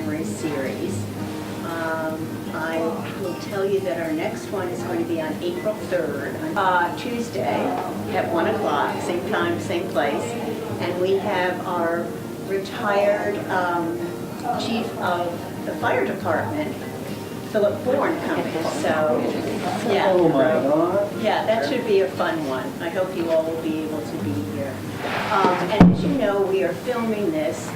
Memory series. I will tell you that our next one is going to be on April 3rd, Tuesday at 1 o'clock, same time, same place. And we have our retired chief of the fire department, Philip Bourne, coming. So, yeah. Oh my God. Yeah, that should be a fun one. I hope you all will be able to be here. And as you know, we are filming this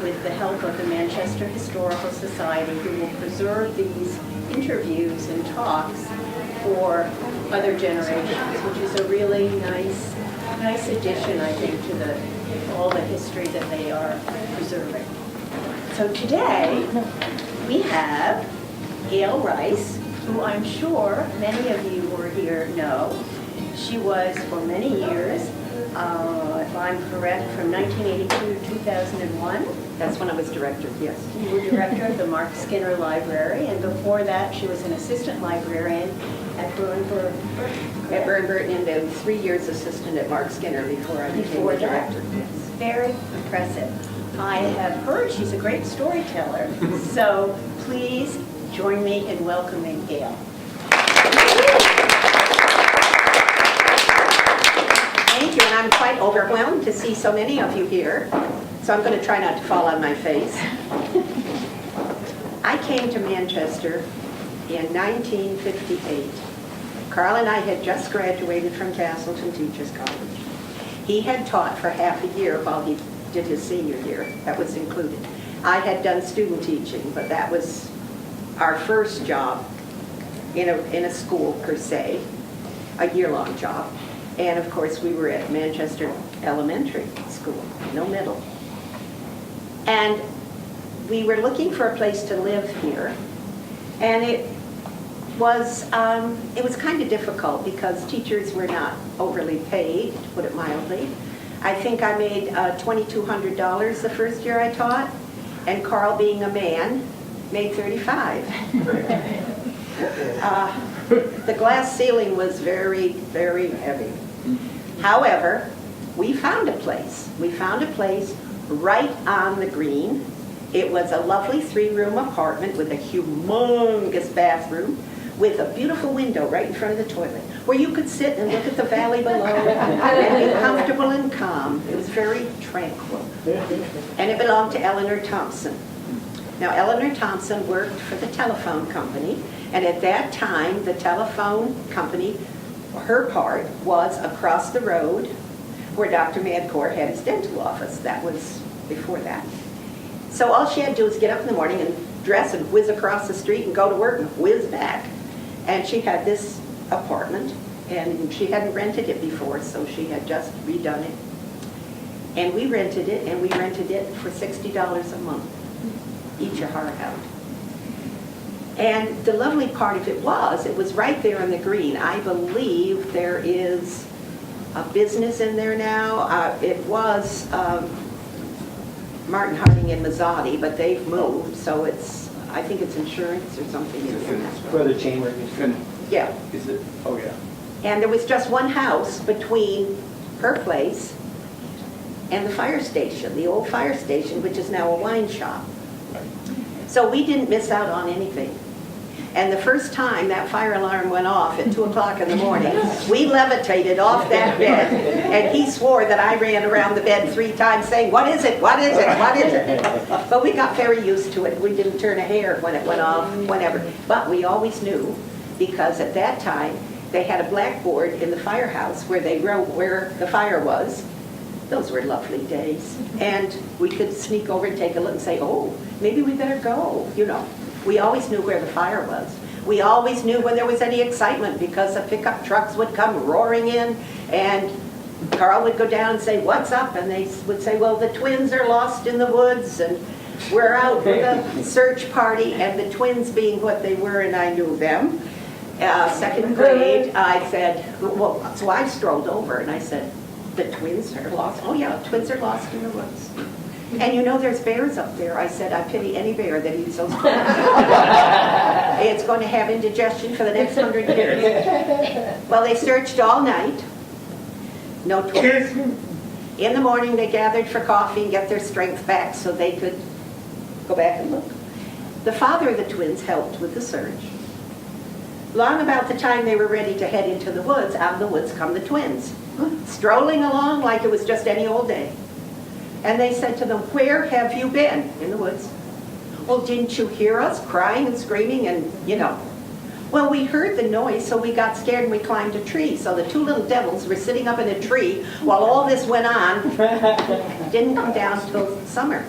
with the help of the Manchester Historical Society, who will preserve these interviews and talks for other generations, which is a really nice addition, I think, to all the history that they are preserving. So today, we have Gail Rice, who I'm sure many of you who are here know. She was for many years, if I'm correct, from 1982 to 2001. That's when I was director, yes. You were director of the Mark Skinner Library, and before that she was an assistant librarian at Burnburn. At Burnburn, and then 3 years assistant at Mark Skinner before I became the director. Yes. Very impressive. I have heard she's a great storyteller, so please join me in welcoming Gail. Thank you, and I'm quite overwhelmed to see so many of you here, so I'm going to try not to fall on my face. I came to Manchester in 1958. Carl and I had just graduated from Castleton Teachers College. He had taught for half a year while he did his senior year. That was included. I had done student teaching, but that was our first job in a school per se, a year-long job. And of course we were at Manchester Elementary School, no middle. And we were looking for a place to live here. And it was kind of difficult because teachers were not overly paid, to put it mildly. I think I made $2,200 the first year I taught, and Carl, being a man, made $35. The glass ceiling was very, very heavy. However, we found a place. We found a place right on the green. It was a lovely 3-room apartment with a humongous bathroom, with a beautiful window right in front of the toilet, where you could sit and look at the valley below and be comfortable and calm. It was very tranquil. And it belonged to Eleanor Thompson. Now, Eleanor Thompson worked for the telephone company, and at that time, the telephone company, her part, was across the road where Dr. Madcore had his dental office. That was before that. So all she had to do was get up in the morning and dress and whiz across the street and go to work and whiz back. And she had this apartment, and she hadn't rented it before, so she had just redone it. And we rented it, and we rented it for $60 a month, each a heart out. And the lovely part of it was right there on the green. I believe there is a business in there now. It was Martin Harding and Mazzotti, but they've moved, so I think it's insurance or something. Where the chamber is. Yeah. Is it? Oh, yeah. And there was just one house between her place and the fire station, the old fire station, which is now a wine shop. So we didn't miss out on anything. And the first time that fire alarm went off at 2 o'clock in the morning, we levitated off that bed, and he swore that I ran around the bed 3 times saying, "What is it? What is it? What is it?" But we got very used to it. We didn't turn a hair when it went off, whenever. But we always knew, because at that time, they had a blackboard in the firehouse where they wrote where the fire was. Those were lovely days. And we could sneak over and take a look and say, "Oh, maybe we better go," you know. We always knew where the fire was. We always knew when there was any excitement, because the pickup trucks would come roaring in, and Carl would go down and say, "What's up?" And they would say, "Well, the twins are lost in the woods, and we're out with a search party." And the twins being what they were, and I knew them, 2nd grade, I said, well, so I strolled over and I said, "The twins are lost?" "Oh yeah, twins are lost in the woods." "And you know there's bears up there." I said, "I pity any bear that eats those bears." It's going to have indigestion for the next 100 years. Well, they searched all night. No twins. In the morning, they gathered for coffee and get their strength back so they could Go back and look. The father of the twins helped with the search. Long about the time they were ready to head into the woods, out of the woods come the twins, strolling along like it was just any old day. And they said to them, "Where have you been?" "In the woods." "Well, didn't you hear us crying and screaming and, you know?" "Well, we heard the noise, so we got scared and we climbed a tree." So the two little devils were sitting up in a tree while all this went on. Didn't come down till summer,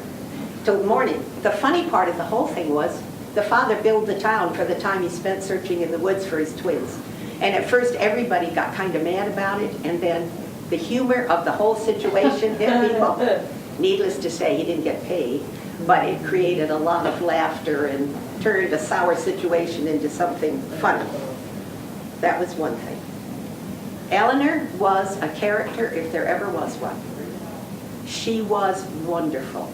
till morning. The funny part of the whole thing was the father billed the town for the time he spent searching in the woods for his twins. And at first everybody got kind of mad about it, and then the humor of the whole situation hit people. Needless to say, he didn't get paid, but it created a lot of laughter and turned a sour situation into something funny. That was one thing. Eleanor was a character if there ever was one. She was wonderful.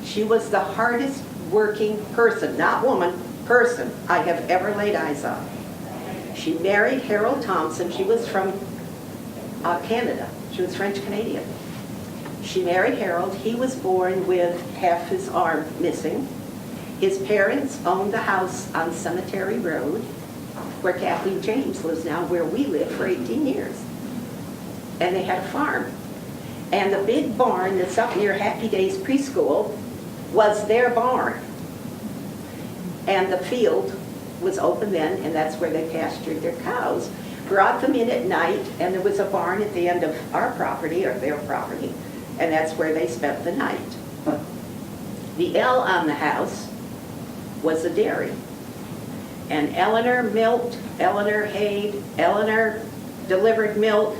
She was the hardest working person, not woman, person I have ever laid eyes on. She married Harold Thompson. She was from Canada. She was French-Canadian. She married Harold. He was born with half his arm missing. His parents owned the house on Cemetery Road, where Kathleen James lives now, where we lived for 18 years. And they had a farm. And the big barn that's up near Happy Days Preschool was their barn. And the field was open then, and that's where they pastured their cows. Brought them in at night, and there was a barn at the end of our property, or their property, and that's where they spent the night. The L on the house was a dairy. And Eleanor milked, Eleanor hayed, Eleanor delivered milk,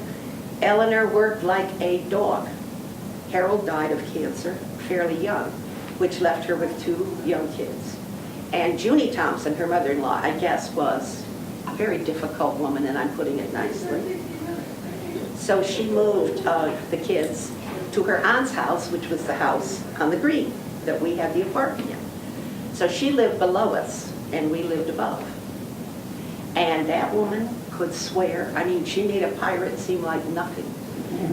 Eleanor worked like a dog. Harold died of cancer fairly young, which left her with 2 young kids. And Junie Thompson, her mother-in-law, I guess, was a very difficult woman, and I'm putting it nicely. So she moved the kids to her aunt's house, which was the house on the green that we had the apartment in. So she lived below us, and we lived above. And that woman could swear. I mean, she made a pirate seem like nothing.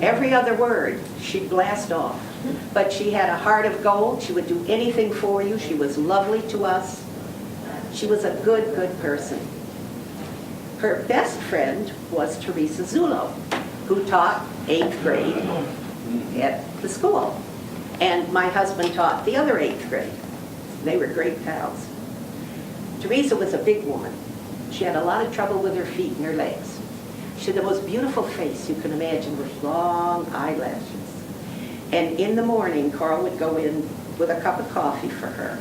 Every other word she'd blast off. But she had a heart of gold. She would do anything for you. She was lovely to us. She was a good, good person. Her best friend was Teresa Zullo, who taught 8th grade at the school. And my husband taught the other 8th grade. They were great pals. Teresa was a big woman. She had a lot of trouble with her feet and her legs. She had the most beautiful face you can imagine with long eyelashes. And in the morning, Carl would go in with a cup of coffee for her.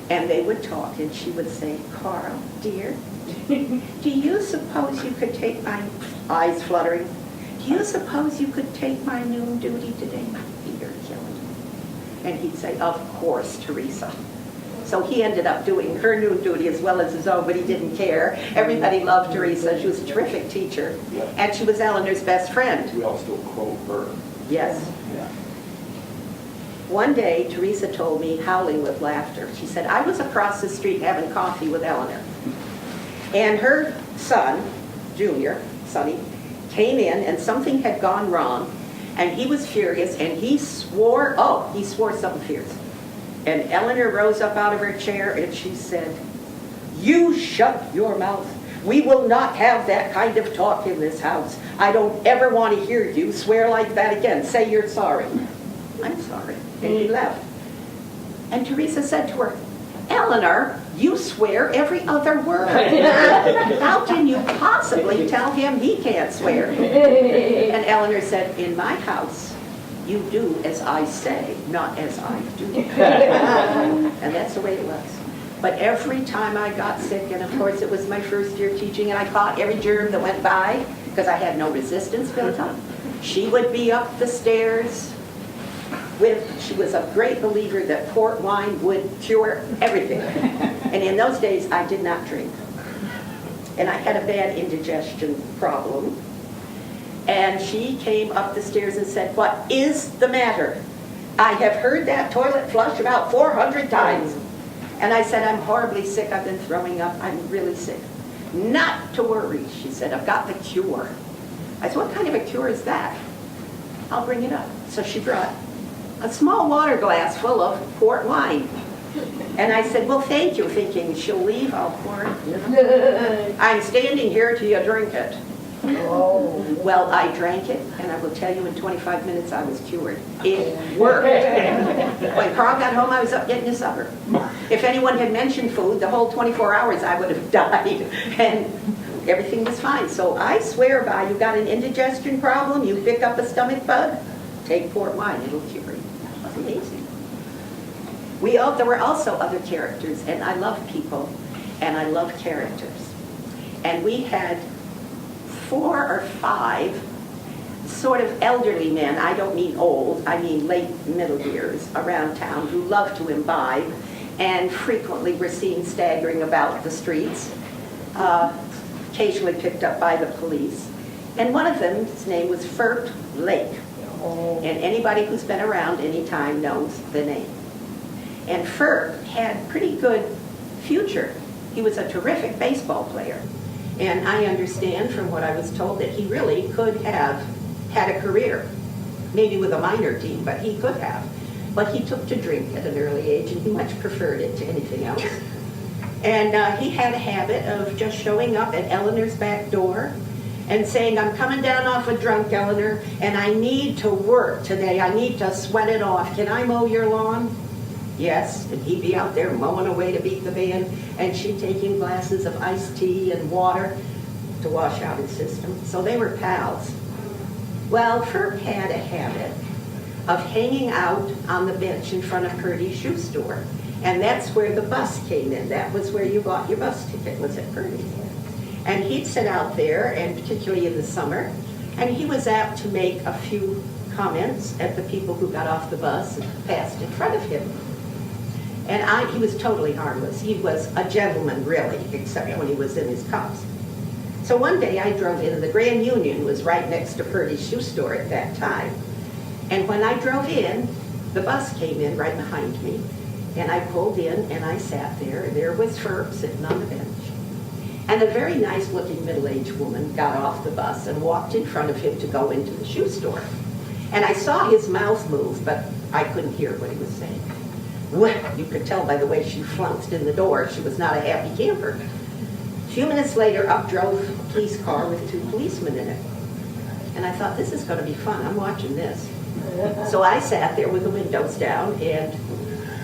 And they would talk, and she would say, "Carl, dear, do you suppose you could take my," eyes fluttering, "do you suppose you could take my noon duty today? My feet are killing me." And he'd say, "Of course, Teresa." So he ended up doing her noon duty as well as his own, but he didn't care. Everybody loved Teresa. She was a terrific teacher. Yeah. And she was Eleanor's best friend. We all still quote her. Yes. Yeah. One day, Teresa told me, howling with laughter, she said, "I was across the street having coffee with Eleanor. And her son, Junior, Sonny, came in and something had gone wrong. And he was furious and he swore something fierce. And Eleanor rose up out of her chair and she said, 'You shut your mouth. We will not have that kind of talk in this house. I don't ever want to hear you swear like that again. Say you're sorry.' 'I'm sorry.' And he left. And Teresa said to her, 'Eleanor, you swear every other word. How can you possibly tell him he can't swear?' And Eleanor said, 'In my house, you do as I say, not as I do.' And that's the way it was. But every time I got sick, and of course it was my first year teaching, and I caught every germ that went by, because I had no resistance built up, she would be up the stairs she was a great believer that port wine would cure everything. And in those days, I did not drink. And I had a bad indigestion problem. And she came up the stairs and said, "What is the matter? I have heard that toilet flush about 400 times. And I said, "I'm horribly sick. I've been throwing up. I'm really sick." "Not to worry," she said. "I've got the cure." I said, "What kind of a cure is that?" "I'll bring it up." So she brought a small water glass full of port wine. And I said, well, thank you, thinking she'll leave, I'll pour it. I'm standing here till you drink it. Oh. Well, I drank it, and I will tell you in 25 minutes I was cured. It worked. When Carl got home, I was up getting his supper. If anyone had mentioned food, the whole 24 hours I would have died, and everything was fine. So I swear by, you got an indigestion problem, you pick up a stomach bug, take port wine, it'll cure you. It's amazing. There were also other characters, and I love people, and I love characters. And we had 4 or 5 sort of elderly men, I don't mean old, I mean late middle years, around town who loved to imbibe and frequently were seen staggering about the streets, occasionally picked up by the police. And one of them, his name was Ferp Lake. And anybody who's been around any time knows the name. And Ferp had pretty good future. He was a terrific baseball player. And I understand from what I was told that he really could have had a career, maybe with a minor team, but he could have. But he took to drink at an early age, and he much preferred it to anything else. And he had a habit of just showing up at Eleanor's back door and saying, I'm coming down off a drunk, Eleanor, and I need to work today. I need to sweat it off. Can I mow your lawn? Yes, and he'd be out there mowing away to beat the band, and she'd taking glasses of iced tea and water to wash out his system. So they were pals. Well, Ferb had a habit of hanging out on the bench in front of Purdy's shoe store, and that's where the bus came in. That was where you bought your bus ticket, was at Purdy's. And he'd sit out there, and particularly in the summer, and he was apt to make a few comments at the people who got off the bus and passed in front of him. And he was totally harmless. He was a gentleman, really, except when he was in his cups. So one day I drove in, and the Grand Union was right next to Purdy's shoe store at that time. And when I drove in, the bus came in right behind me, and I pulled in, and I sat there, and there was Ferb sitting on the bench. And a very nice-looking middle-aged woman got off the bus and walked in front of him to go into the shoe store. And I saw his mouth move, but I couldn't hear what he was saying. Well, you could tell by the way she flounced in the door, she was not a happy camper. A few minutes later, up drove a police car with 2 policemen in it. And I thought, this is going to be fun. I'm watching this. So I sat there with the windows down, and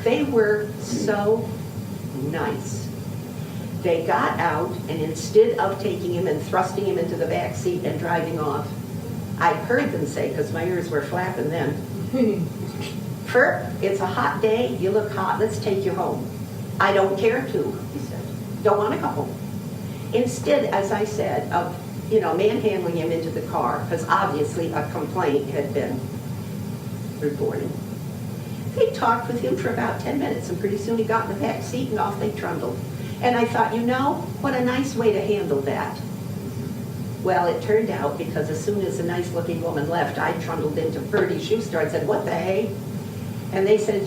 they were so nice. They got out, and instead of taking him and thrusting him into the back seat and driving off, I heard them say, because my ears were flapping then, Ferb, it's a hot day, you look hot, let's take you home. I don't care to, he said. Don't want to go home. Instead, as I said, of manhandling him into the car, because obviously a complaint had been reported. They talked with him for about 10 minutes, and pretty soon he got in the back seat and off they trundled. And I thought, what a nice way to handle that. Well, it turned out, because as soon as a nice-looking woman left, I trundled into Purdy's shoe store and said, what the hey? And they said,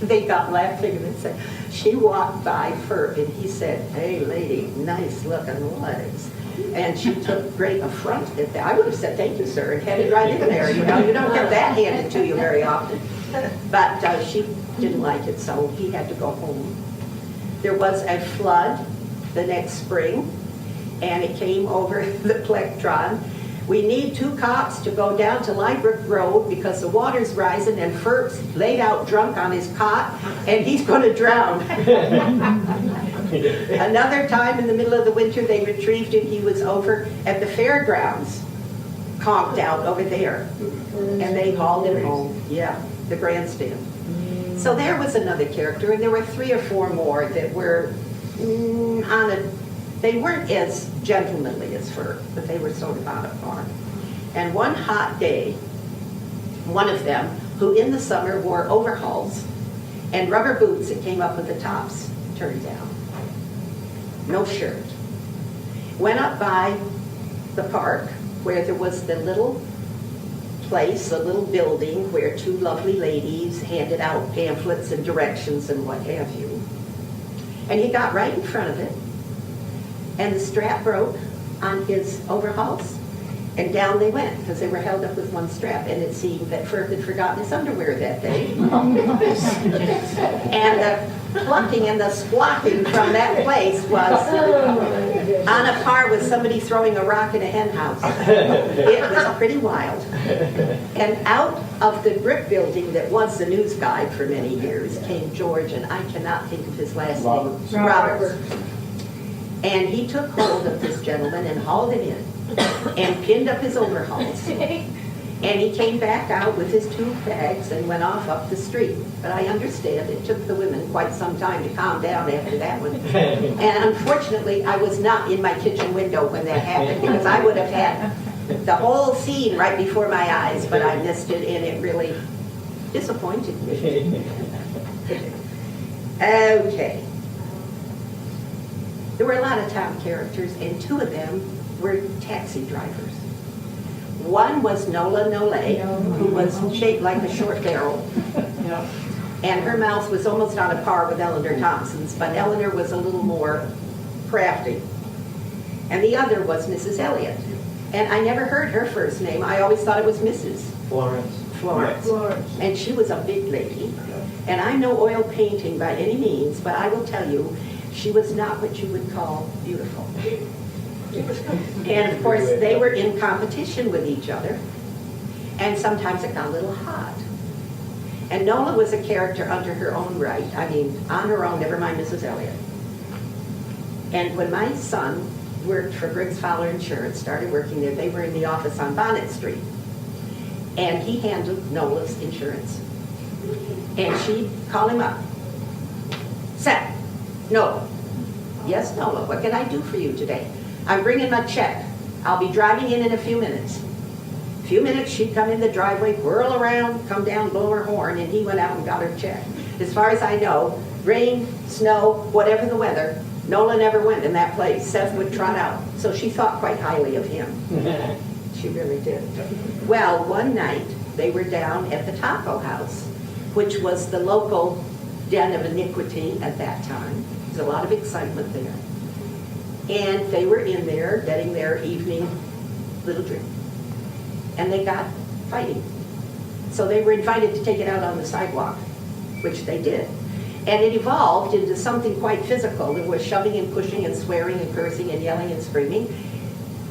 they got laughing, and they said, she walked by Ferb, and he said, hey, lady, nice-looking legs. And she took great affront at that. I would have said, thank you, sir, and headed right in there. You don't get that handed to you very often. But she didn't like it, so he had to go home. There was a flood the next spring, and it came over the plectron. We need 2 cops to go down to Liebrook Road because the water's rising, and Ferb's laid out drunk on his cot, and he's going to drown. Another time in the middle of the winter, they retrieved him. He was over at the fairgrounds, conked out over there, and they hauled him home. Yeah, the grandstand. So there was another character, and there were 3 or 4 more that were they weren't as gentlemanly as Ferb, but they were sort of on a par. And one hot day, one of them, who in the summer wore overalls and rubber boots that came up with the tops turned down, no shirt, went up by the park where there was the little place, a little building where 2 lovely ladies handed out pamphlets and directions and what have you. And he got right in front of it, and the strap broke on his overalls, and down they went because they were held up with one strap, and it seemed that Ferb had forgotten his underwear that day. And the clucking and the squawking from that place was on a par with somebody throwing a rock in a hen house. It was pretty wild. And out of the brick building that was the news guide for many years came George, and I cannot think of his last name. Roberts. And he took hold of this gentleman and hauled him in and pinned up his overalls. And he came back out with his 2 bags and went off up the street. But I understand it took the women quite some time to calm down after that one. And unfortunately, I was not in my kitchen window when that happened, because I would have had the whole scene right before my eyes, but I missed it, and it really disappointed me. Okay. There were a lot of town characters, and 2 of them were taxi drivers. One was Nola Nole, who was shaped like a short barrel. And her mouth was almost on a par with Eleanor Thompson's, but Eleanor was a little more crafty. And the other was Mrs. Elliott. And I never heard her first name. I always thought it was Mrs. Florence. And she was a big lady. And I'm no oil painting by any means, but I will tell you, she was not what you would call beautiful. And of course, they were in competition with each other, and sometimes it got a little hot. And Nola was a character under her own right. I mean, on her own, never mind Mrs. Elliott. And when my son worked for Briggs Fowler Insurance, started working there, they were in the office on Bonnet Street. And he handled Nola's insurance. And she'd call him up. Seth, Nola. Yes, Nola, what can I do for you today? I'm bringing my check. I'll be driving in a few minutes. A few minutes, she'd come in the driveway, whirl around, come down, blow her horn, and he went out and got her check. As far as I know, rain, snow, whatever the weather, Nola never went in that place. Seth would trot out. So she thought quite highly of him. She really did. Well, one night, they were down at the Taco House, which was the local den of iniquity at that time. There's a lot of excitement there. And they were in there getting their evening little drink. And they got fighting. So they were invited to take it out on the sidewalk, which they did. And it evolved into something quite physical. There was shoving and pushing and swearing and cursing and yelling and screaming.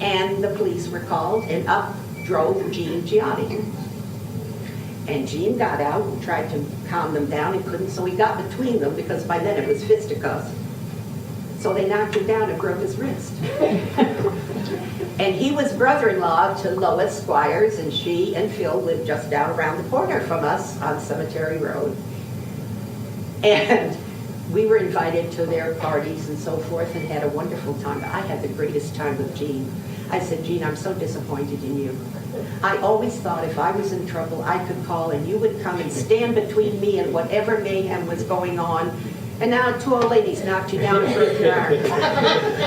And the police were called, and up drove Gene Giotti. And Gene got out and tried to calm them down and couldn't, so he got between them, because by then it was fisticuffs. So they knocked him down and broke his wrist. And he was brother-in-law to Lois Squires, and she and Phil lived just down around the corner from us on Cemetery Road. And we were invited to their parties and so forth and had a wonderful time. I had the greatest time with Gene. I said, Gene, I'm so disappointed in you. I always thought if I was in trouble, I could call and you would come and stand between me and whatever mayhem was going on. And now 2 old ladies knocked you down and broke your arm.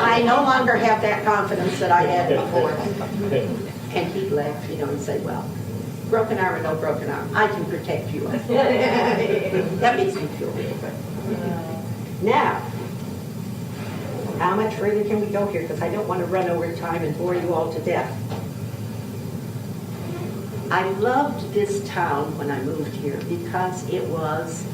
I no longer have that confidence that I had before. And he'd laugh, and say, well, broken arm or no broken arm, I can protect you. That makes me feel really good. Now, how much further can we go here? Because I don't want to run over time and bore you all to death. I loved this town when I moved here because it was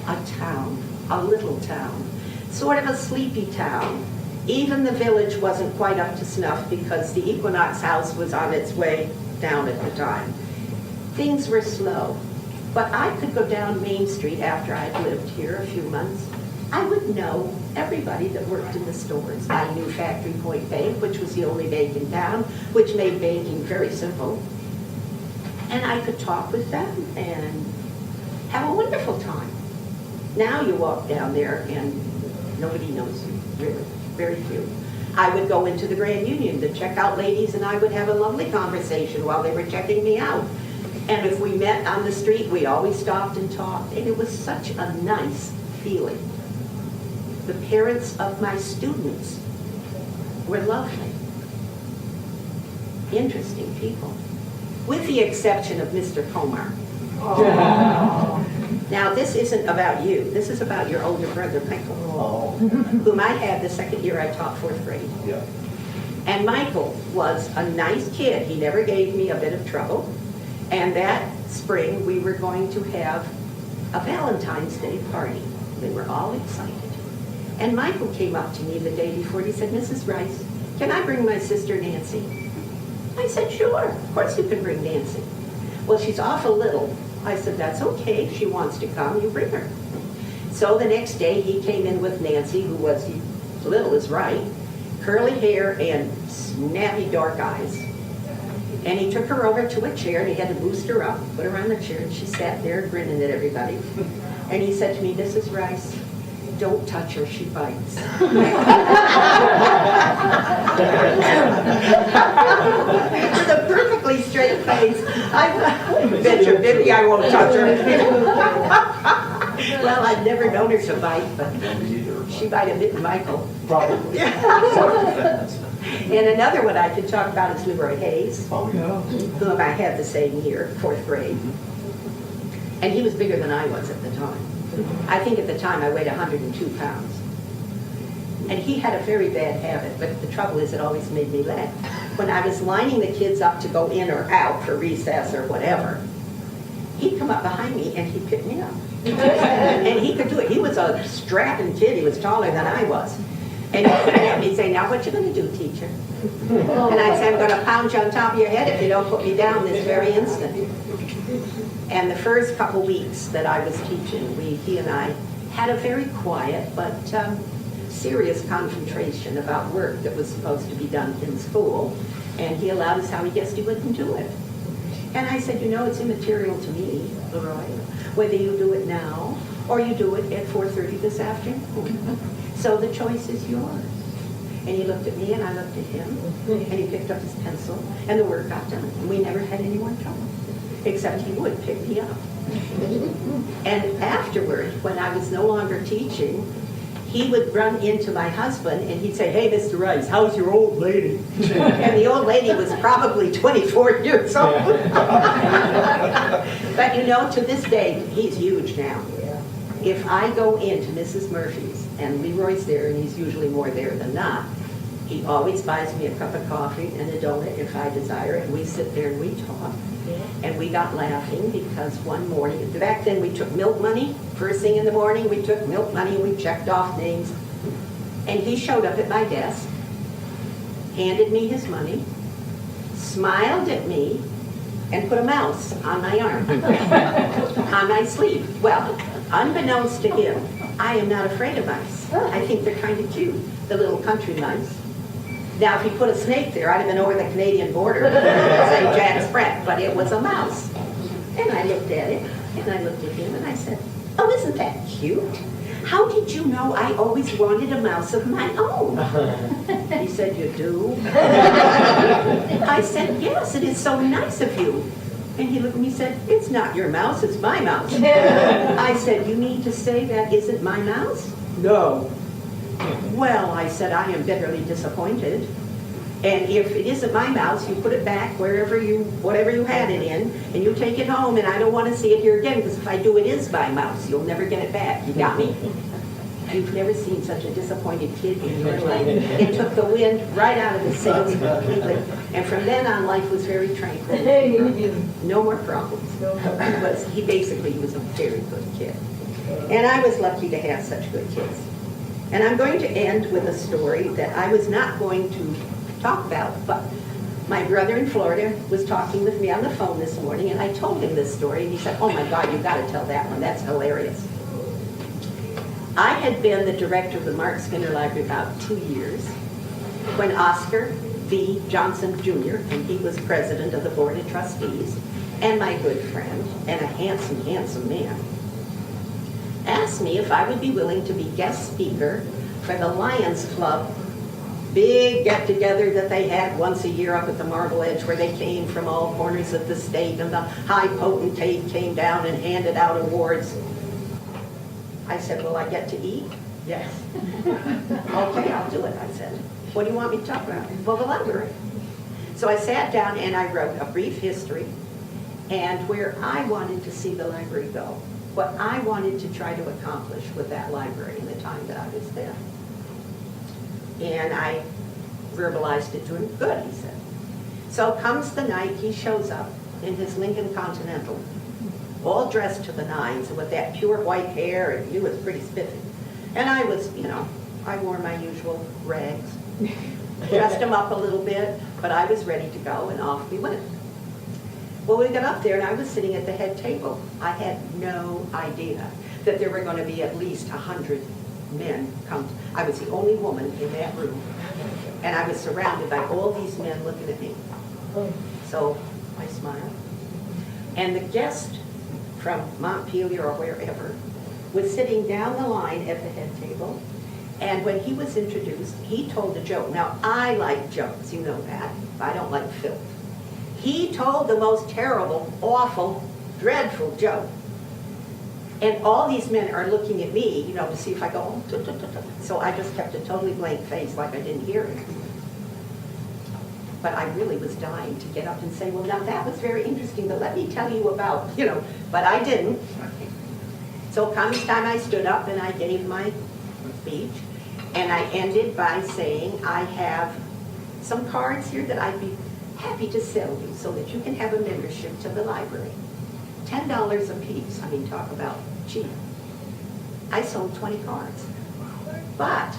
a town. A little town, sort of a sleepy town. Even the village wasn't quite up to snuff because the Equinox house was on its way down at the time. Things were slow, but I could go down Main Street after I'd lived here a few months. I would know everybody that worked in the stores. I knew Factory Point Bank, which was the only bank in town, which made banking very simple. And I could talk with them and have a wonderful time. Now you walk down there and nobody knows you, really, very few. I would go into the Grand Union to check out ladies, and I would have a lovely conversation while they were checking me out. And if we met on the street, we always stopped and talked, and it was such a nice feeling. The parents of my students were lovely, interesting people, with the exception of Mr. Comar. Now, this isn't about you. This is about your older brother, Michael, whom I had the second year I taught 4th grade. Yeah. And Michael was a nice kid. He never gave me a bit of trouble. And that spring, we were going to have a Valentine's Day party. They were all excited. And Michael came up to me the day before. He said, Mrs. Rice, can I bring my sister Nancy? I said, sure, of course you can bring Nancy. Well, she's awful little. I said, that's okay. If she wants to come, you bring her. So the next day he came in with Nancy, who was little as right, curly hair and snappy dark eyes. And he took her over to a chair, and he had to boost her up, put her on the chair, and she sat there grinning at everybody. And he said to me, Mrs. Rice, don't touch her, she bites. With a perfectly straight face, I bet you, Bippy, I won't touch her. Well, I've never known her to bite, but she might have bitten Michael. Probably. And another one I could talk about is Leroy Hayes, Oh, yeah. whom I had the same year, 4th grade. And he was bigger than I was at the time. I think at the time I weighed 102 pounds. And he had a very bad habit, but the trouble is it always made me laugh. When I was lining the kids up to go in or out for recess or whatever, he'd come up behind me and he'd pick me up. And he could do it. He was a strapping kid. He was taller than I was. And he'd say, now what you going to do, teacher? And I'd say, I'm going to pound you on top of your head if you don't put me down this very instant. And the first couple weeks that I was teaching, he and I had a very quiet but serious confrontation about work that was supposed to be done in school. And he allowed us how he guessed he wouldn't do it. And I said, you know, it's immaterial to me, Leroy, whether you do it now or you do it at 4:30 this afternoon. So the choice is yours. And he looked at me and I looked at him, and he picked up his pencil, and the work got done. And we never had any more trouble, except he would pick me up. And afterward, when I was no longer teaching, he would run into my husband and he'd say, hey, Mr. Rice, how's your old lady? And the old lady was probably 24 years old. But you know, to this day, he's huge now. If I go into Mrs. Murphy's and Leroy's there, and he's usually more there than not, he always buys me a cup of coffee and a donut if I desire it, and we sit there and we talk. And we got laughing because one morning, back then we took milk money. First thing in the morning, we took milk money and we checked off names. And he showed up at my desk, handed me his money, smiled at me, and put a mouse on my arm, on my sleeve. Well, unbeknownst to him, I am not afraid of mice. I think they're kind of cute, the little country mice. Now, if he put a snake there, I'd have been over the Canadian border, St. Jack's Brett, but it was a mouse. And I looked at it, and I looked at him, and I said, oh, isn't that cute? How did you know I always wanted a mouse of my own? He said, you do? I said, yes, it is so nice of you. And he looked at me and said, it's not your mouse, it's my mouse. I said, you mean to say that isn't my mouse? No. Well, I said, I am bitterly disappointed. And if it isn't my mouse, you put it back whatever you had it in, and you take it home, and I don't want to see it here again, because if I do, it is my mouse. You'll never get it back. You got me? You've never seen such a disappointed kid in your life. It took the wind right out of the sails completely. And from then on, life was very tranquil. No more problems. He was a very good kid. And I was lucky to have such good kids. And I'm going to end with a story that I was not going to talk about, but my brother in Florida was talking with me on the phone this morning, and I told him this story, and he said, oh my God, you've got to tell that one. That's hilarious. I had been the director of the Mark Skinner Library about 2 years when Oscar V. Johnson Jr., and he was president of the Board of Trustees, and my good friend, and a handsome, handsome man, asked me if I would be willing to be guest speaker for the Lions Club big get-together that they had once a year up at the Marble Edge, where they came from all corners of the state, and the high potentate came down and handed out awards. I said, will I get to eat? Yes. Okay, I'll do it, I said. What do you want me to talk about? Well, the library. So I sat down and I wrote a brief history and where I wanted to see the library go, what I wanted to try to accomplish with that library in the time that I was there. And I verbalized it to him. Good, he said. So comes the night, he shows up in his Lincoln Continental, all dressed to the nines with that pure white hair, and he was pretty spiffy. And I was, I wore my usual rags, dressed him up a little bit, but I was ready to go, and off we went. Well, we got up there, and I was sitting at the head table. I had no idea that there were going to be at least 100 men come. I was the only woman in that room, and I was surrounded by all these men looking at me. So I smiled. And the guest from Montpelier or wherever was sitting down the line at the head table, and when he was introduced, he told a joke. Now, I like jokes, you know that. I don't like filth. He told the most terrible, awful, dreadful joke. And all these men are looking at me, to see if I go, so I just kept a totally blank face like I didn't hear it. But I really was dying to get up and say, well, now that was very interesting, but let me tell you about, but I didn't. So comes time I stood up and I gave my speech, and I ended by saying, I have some cards here that I'd be happy to sell you so that you can have a membership to the library. $10 a piece. I mean, talk about cheap. I sold 20 cards. But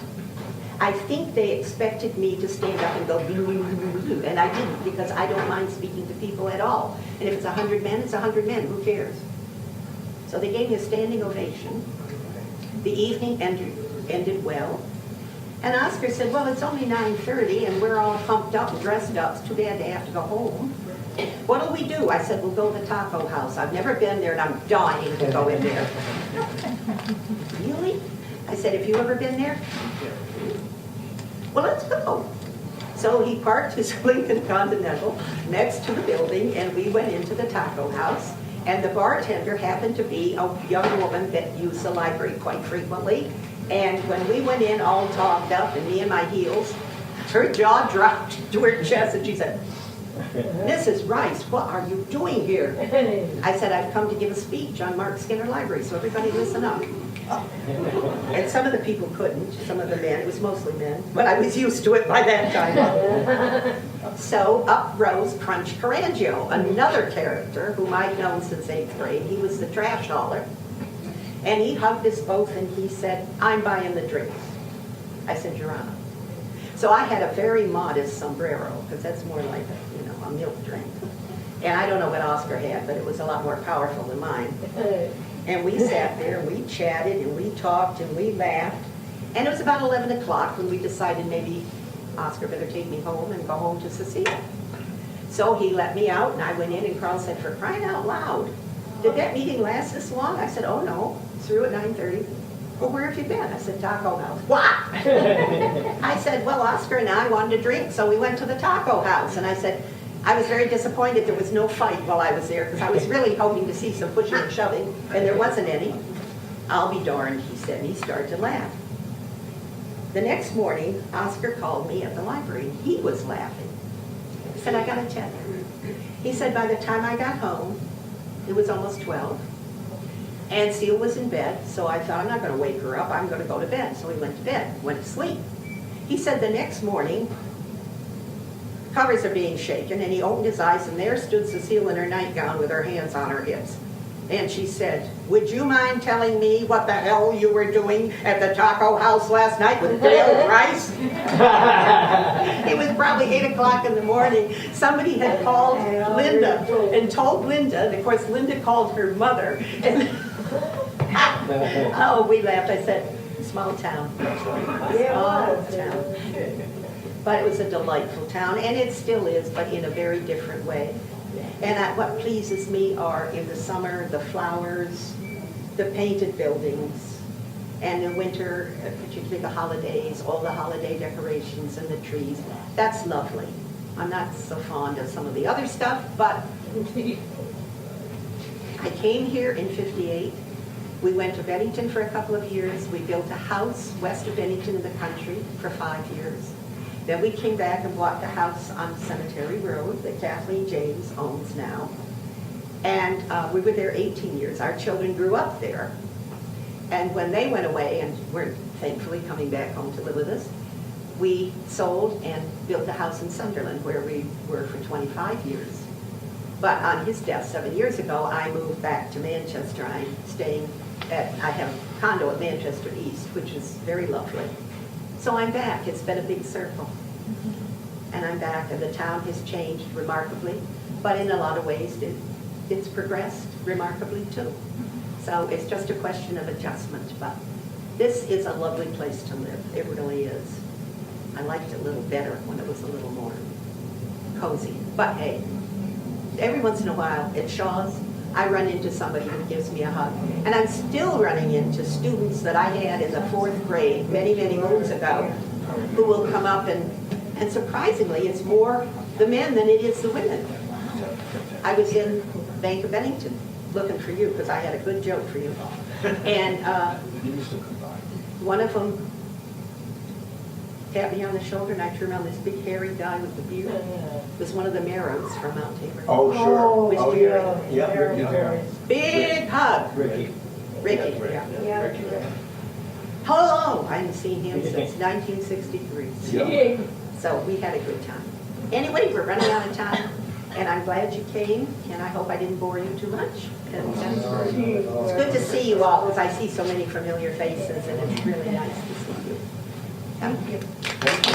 I think they expected me to stand up and go, and I didn't, because I don't mind speaking to people at all. And if it's 100 men, it's 100 men. Who cares? So they gave me a standing ovation. The evening ended well. And Oscar said, well, it's only 9:30 and we're all pumped up and dressed up. It's too bad they have to go home. What'll we do? I said, we'll go to the taco house. I've never been there and I'm dying to go in there. Really? I said, have you ever been there? Well, let's go. So he parked his Lincoln Continental next to the building, and we went into the taco house. And the bartender happened to be a young woman that used the library quite frequently. And when we went in all talked up, and me in my heels, her jaw dropped to her chest, and she said, Mrs. Rice, what are you doing here? I said, I've come to give a speech on Mark Skinner Library, so everybody listen up. And some of the people couldn't, some of the men, it was mostly men, but I was used to it by that time. So up rose Crunch Carangio, another character whom I'd known since 8th grade. He was the trash hauler. And he hugged us both and he said, I'm buying the drinks. I said, Your Honor. So I had a very modest sombrero, because that's more like a milk drink. And I don't know what Oscar had, but it was a lot more powerful than mine. And we sat there, and we chatted, and we talked, and we laughed. And it was about 11 o'clock when we decided maybe Oscar better take me home and go home to Cecilia. So he let me out, and I went in, and Carl said, for crying out loud, did that meeting last this long? I said, oh no, through at 9:30. Well, where have you been? I said, Taco House. What? I said, well, Oscar and I wanted to drink, so we went to the Taco House. And I said, I was very disappointed there was no fight while I was there, because I was really hoping to see some pushing and shoving, and there wasn't any. I'll be darned, he said, and he started to laugh. The next morning, Oscar called me at the library. He was laughing. He said, I got to tell you. He said, by the time I got home, it was almost 12, and Seal was in bed, so I thought, I'm not going to wake her up, I'm going to go to bed. So he went to bed, went to sleep. He said the next morning, covers are being shaken, and he opened his eyes, and there stood Cecile in her nightgown with her hands on her hips. And she said, would you mind telling me what the hell you were doing at the Taco House last night with Gail Rice? It was probably 8 o'clock in the morning. Somebody had called Linda and told Linda, and of course Linda called her mother. And oh, we laughed. I said, small town. Small town. But it was a delightful town, and it still is, but in a very different way. And what pleases me are, in the summer, the flowers, the painted buildings, and in winter, particularly the holidays, all the holiday decorations and the trees. That's lovely. I'm not so fond of some of the other stuff, but I came here in '58. We went to Bennington for a couple of years. We built a house west of Bennington in the country for 5 years. Then we came back and bought the house on Cemetery Road that Kathleen James owns now. And we were there 18 years. Our children grew up there. And when they went away and were thankfully coming back home to live with us, we sold and built a house in Sunderland where we were for 25 years. But on his death 7 years ago, I moved back to Manchester. I'm staying I have a condo at Manchester East, which is very lovely. So I'm back. It's been a big circle. And I'm back, and the town has changed remarkably, but in a lot of ways, it's progressed remarkably too. So it's just a question of adjustment, but this is a lovely place to live. It really is. I liked it a little better when it was a little more cozy. But hey, every once in a while at Shaw's, I run into somebody who gives me a hug. And I'm still running into students that I had in the 4th grade many, many moons ago who will come up and surprisingly, it's more the men than it is the women. I was in Bank of Bennington looking for you because I had a good joke for you. And one of them tapped me on the shoulder, and I turned around, this big hairy guy with the beard. It was one of the Marrows from Mount Tabor. Oh, sure. Which Oh, Jerry? yeah. Ricky. Big hug. Ricky. Ricky, yeah. Hello, I haven't seen him since 1963. Yeah. So we had a good time. Anyway, we're running out of time, and I'm glad you came, and I hope I didn't bore you too much. And it's good to see you all, because I see so many familiar faces, and it's really nice to see you. Thank you.